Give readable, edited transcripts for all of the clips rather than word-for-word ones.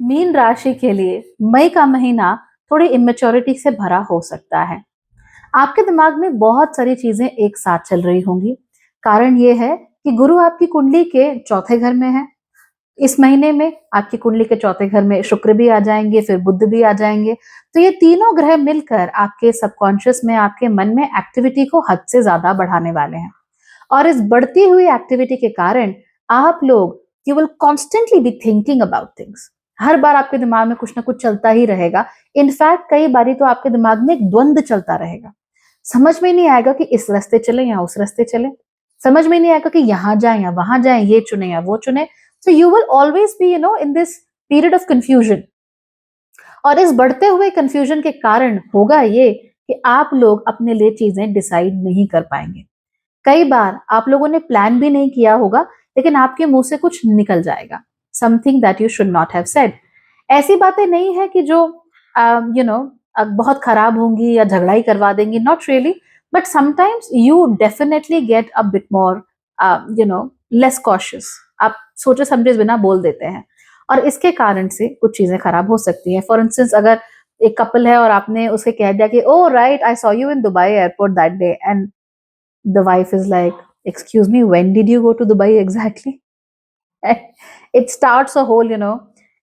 Mean राशि के लिए मई का महीना थोड़ी इमेच्योरिटी से भरा हो सकता है। आपके दिमाग में बहुत सारी चीजें एक साथ चल रही होंगी। कारण ये है कि गुरु आपकी कुंडली के चौथे घर में है। इस महीने में आपकी कुंडली के चौथे घर में शुक्र भी आ जाएंगे, फिर बुध भी आ जाएंगे। तो ये तीनों ग्रह मिलकर आपके सबकॉन्शियस में, आपके मन में एक्टिविटी को हद से ज्यादा बढ़ाने वाले हैं। और इस बढ़ती हुई एक्टिविटी के कारण आप लोग, you will constantly be thinking about things. हर बार आपके दिमाग में कुछ ना कुछ चलता ही रहेगा। इनफैक्ट कई बारी तो आपके दिमाग में एक द्वंद चलता रहेगा। समझ में नहीं आएगा कि इस रास्ते चले या उस रास्ते चले। समझ में नहीं आएगा कि यहाँ जाए या वहां जाए, ये चुने या वो चुने। So you will always be in this period of confusion. और इस बढ़ते हुए कंफ्यूजन के कारण होगा ये कि आप लोग अपने लिए चीजें डिसाइड नहीं कर पाएंगे। कई बार आप लोगों ने प्लान भी नहीं किया होगा, लेकिन आपके मुंह से कुछ निकल जाएगा, something that you should not have said. ऐसी बातें नहीं है कि जो बहुत खराब होंगी या झगड़ा ही करवा देंगी, not really. But sometimes you definitely get a bit more less cautious. आप सोचे समझे बिना बोल देते हैं, और इसके कारण से कुछ चीजें खराब हो सकती हैं। फॉर इंस्टेंस, अगर एक कपल है और आपने उसे कह दिया कि oh right, I saw you in Dubai airport that day, and the wife is like, excuse me, when did you go to Dubai exactly? It starts a whole,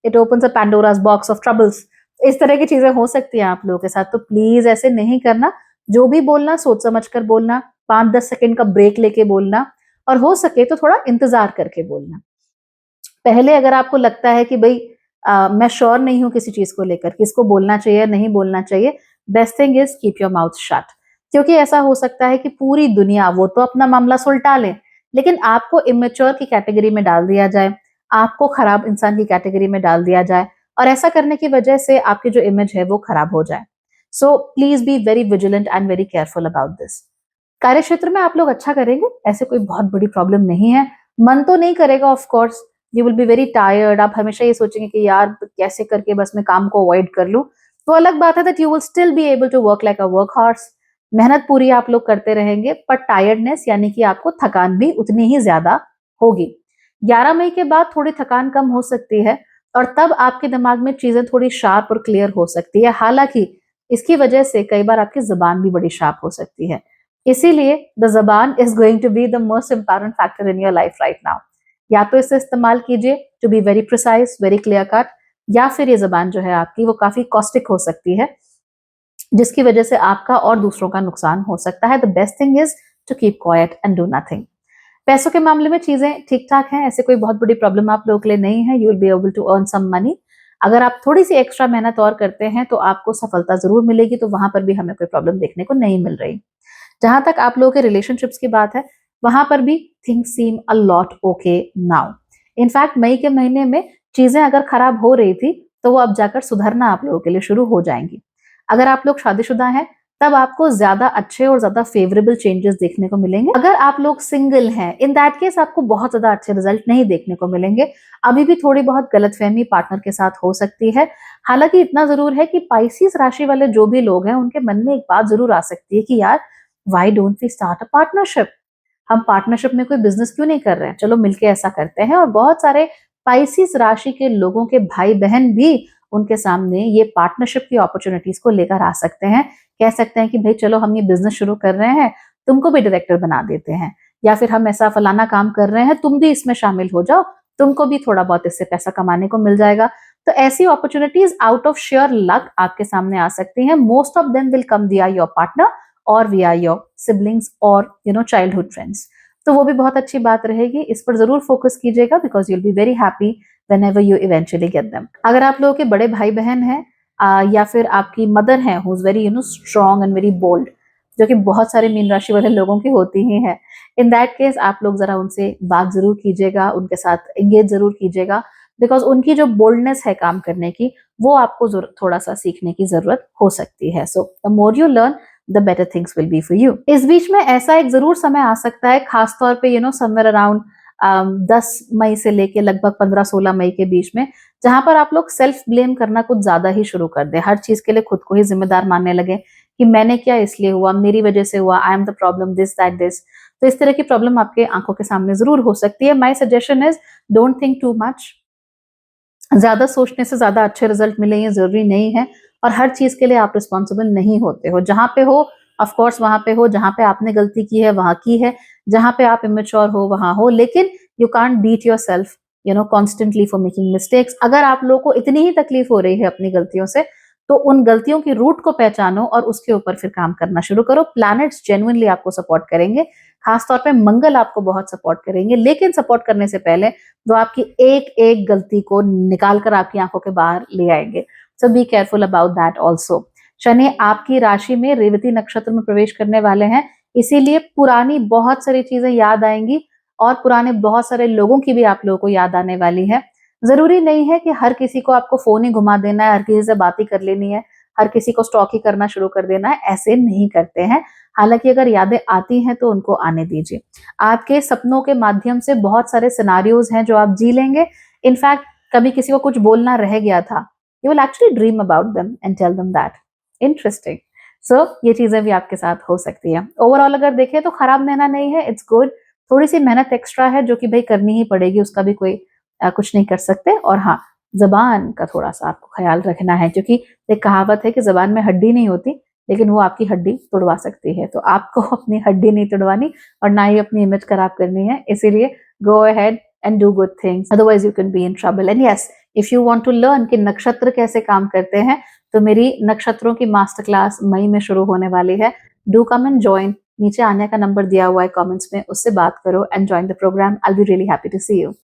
it opens a Pandora's box of troubles. इस तरह की चीजें हो सकती हैं आप लोगों के साथ। तो प्लीज ऐसे नहीं करना। जो भी बोलना सोच समझ कर बोलना, 5-10 सेकंड का ब्रेक लेके बोलना, और हो सके तो थोड़ा इंतजार करके बोलना। पहले अगर आपको लगता है कि भाई मैं श्योर नहीं हूं किसी चीज को लेकर, किसको बोलना चाहिए नहीं बोलना चाहिए, best thing is keep your mouth shut. क्योंकि ऐसा हो सकता है कि पूरी दुनिया वो तो अपना मामला सुलटा ले, लेकिन आपको इमेच्योर की कैटेगरी में डाल दिया जाए, आपको खराब इंसान की कैटेगरी में डाल दिया जाए, और ऐसा करने की वजह से आपकी जो इमेज है वो खराब हो जाए। So please be very vigilant and very careful about this. कार्य क्षेत्र में आप लोग अच्छा करेंगे, ऐसे कोई बहुत बड़ी प्रॉब्लम नहीं है। मन तो नहीं करेगा, of course you will be very tired. आप हमेशा ये सोचेंगे कि यार कैसे करके बस मैं काम को अवॉइड कर लूं। तो अलग बात है that you will still be able to work like a work horse. मेहनत पूरी आप लोग करते रहेंगे, पर टायर्डनेस यानी कि आपको थकान भी उतनी ही ज्यादा होगी। 11 मई के बाद थोड़ी थकान कम हो सकती है, और तब आपके दिमाग में चीजें थोड़ी शार्प और क्लियर हो सकती है। हालांकि इसकी वजह से कई बार आपकी जुबान भी बड़ी शार्प हो सकती है। इसीलिए द जबान is going to be the most important factor in your life right now. या तो इसे इस्तेमाल कीजिए to be very precise, very clear cut, या फिर ये जबान जो है आपकी वो काफी कॉस्टिक हो सकती है, जिसकी वजह से आपका और दूसरों का नुकसान हो सकता है। The best thing is to keep quiet and do nothing. पैसों के मामले में चीजें ठीक ठाक हैं, ऐसे कोई बहुत बड़ी प्रॉब्लम आप लोगों के लिए नहीं है। You will be able to earn some money. अगर आप थोड़ी सी एक्स्ट्रा मेहनत और करते हैं तो आपको सफलता जरूर मिलेगी, तो वहां पर भी हमें कोई प्रॉब्लम देखने को नहीं मिल रही। जहां तक आप लोगों के रिलेशनशिप्स की बात है, वहां पर भी things seem a lot okay now. In fact मई के महीने में चीजें अगर खराब हो रही थी, तो वो अब जाकर सुधरना आप लोगों के लिए शुरू हो जाएंगी। अगर आप लोग शादीशुदा हैं, तब आपको ज्यादा अच्छे और ज्यादा फेवरेबल चेंजेस देखने को मिलेंगे। अगर आप लोग सिंगल हैं, इन दैट केस आपको बहुत ज्यादा अच्छे रिजल्ट नहीं देखने को मिलेंगे। अभी भी थोड़ी बहुत गलतफहमी पार्टनर के साथ हो सकती है। हालांकि इतना जरूर है कि पाइसिस राशि वाले जो भी लोग हैं, उनके मन में एक बात जरूर आ सकती है कि यार, why don't we start a partnership? हम पार्टनरशिप में कोई बिजनेस क्यों नहीं कर रहे हैं? चलो मिलके ऐसा करते हैं। और बहुत सारे पाइसिस राशि के लोगों के भाई बहन भी उनके सामने ये पार्टनरशिप की अपॉर्चुनिटीज को लेकर आ सकते हैं। कह सकते हैं कि भाई चलो हम ये बिजनेस शुरू कर रहे हैं, तुमको भी डायरेक्टर बना देते हैं, या फिर हम ऐसा फलाना काम कर रहे हैं, तुम भी इसमें शामिल हो जाओ, तुमको भी थोड़ा बहुत इससे पैसा कमाने को मिल जाएगा। तो ऐसी opportunities out of share luck आपके सामने आ सकती हैं। Most of them will come विया योर पार्टनर और विया योर सिबलिंग्स और चाइल्डहुड फ्रेंड्स। तो वो भी बहुत अच्छी बात रहेगी। इस पर जरूर फोकस कीजिएगा, because you'll be very happy whenever you eventually get them. अगर आप लोगों के बड़े भाई बहन हैं, या फिर आपकी मदर है who is very strong and very bold, जो कि बहुत सारे मीन राशि वाले लोगों की होती ही है, इन दैट केस आप लोग जरा उनसे बात जरूर कीजिएगा, उनके साथ एंगेज जरूर कीजिएगा, बिकॉज उनकी जो बोल्डनेस है काम करने की, वो आपको थोड़ा सा सीखने की जरूरत हो सकती है। So the more you learn, the better things will be for you. इस बीच में ऐसा एक जरूर समय आ सकता है, खासतौर पे समवेयर अराउंड 10 मई से लेके लगभग 15-16 मई के बीच में, जहां पर आप लोग सेल्फ ब्लेम करना कुछ ज्यादा ही शुरू कर दे। हर चीज के लिए खुद को ही जिम्मेदार मानने लगे कि मैंने क्या इसलिए हुआ, मेरी वजह से हुआ, I am the problem, this that this. तो इस तरह की प्रॉब्लम आपके आंखों के सामने जरूर हो सकती है। My suggestion is don't think too much. ज़्यादा सोचने से ज़्यादा अच्छे रिजल्ट मिले ये ज़रूरी नहीं है और हर चीज़ के लिए आप रिस्पॉन्सिबल नहीं होते हो। जहाँ पे हो ऑफ कोर्स वहाँ पे हो, जहाँ पे आपने गलती की है वहाँ की है, जहाँ पे आप इमैच्योर हो वहाँ हो, लेकिन you can't beat yourself constantly for making mistakes. अगर आप लोगों को इतनी ही तकलीफ हो रही है अपनी गलतियों से, तो उन गलतियों की रूट को पहचानो और उसके ऊपर फिर काम करना शुरू करो। प्लैनेट्स जेन्युइनली आपको सपोर्ट करेंगे, खास तौर पे मंगल आपको बहुत सपोर्ट करेंगे, लेकिन सपोर्ट करने से पहले वो आपकी एक-एक गलती को निकाल कर आपकी आँखों के बाहर ले आएँगे। So be careful about that also. Shani आपकी राशि में रेवती नक्षत्र में प्रवेश करने वाले हैं, इसीलिए पुरानी बहुत सारी चीज़ें याद आएँगी और पुराने बहुत सारे लोगों की भी आप लोगों को याद आने वाली है। ज़रूरी नहीं है कि हर किसी को आपको फ़ोन ही घुमा देना है, हर किसी से बात ही कर लेनी है, हर किसी को स्टॉक ही करना शुरू कर देना है, ऐसे नहीं करते हैं। हालाँकि अगर यादें आती हैं तो उनको आने दीजिए। आपके सपनों के माध्यम से बहुत सारे सिनेरियोज़ हैं जो आप जी लेंगे। इनफैक्ट कभी किसी को कुछ बोलना रह गया था, you will actually dream about them and tell them that. Interesting. So ये चीज़ें भी आपके साथ हो सकती हैं। ओवरऑल अगर देखें तो खराब महीना नहीं है, इट्स गुड। थोड़ी-सी मेहनत एक्स्ट्रा है जो कि भई करनी ही पड़ेगी, उसका भी कोई कुछ नहीं कर सकते। और हाँ, ज़ुबान का थोड़ा-सा आपको ख़्याल रखना है, क्योंकि एक कहावत है कि ज़ुबान में हड्डी नहीं होती, लेकिन वो आपकी हड्डी तुड़वा सकती है। तो आपको अपनी हड्डी नहीं तुड़वानी और ना ही अपनी इमेज खराब करनी है। इसीलिए go ahead and do good things, otherwise you can be in trouble. And yes, if you want to learn कि नक्षत्र कैसे काम करते हैं, तो मेरी नक्षत्रों की मास्टर क्लास मई में शुरू होने वाली है। Do come and join. नीचे आने का नंबर दिया हुआ है कमेंट्स में, उससे बात करो and join the programme. I will be really happy to see you.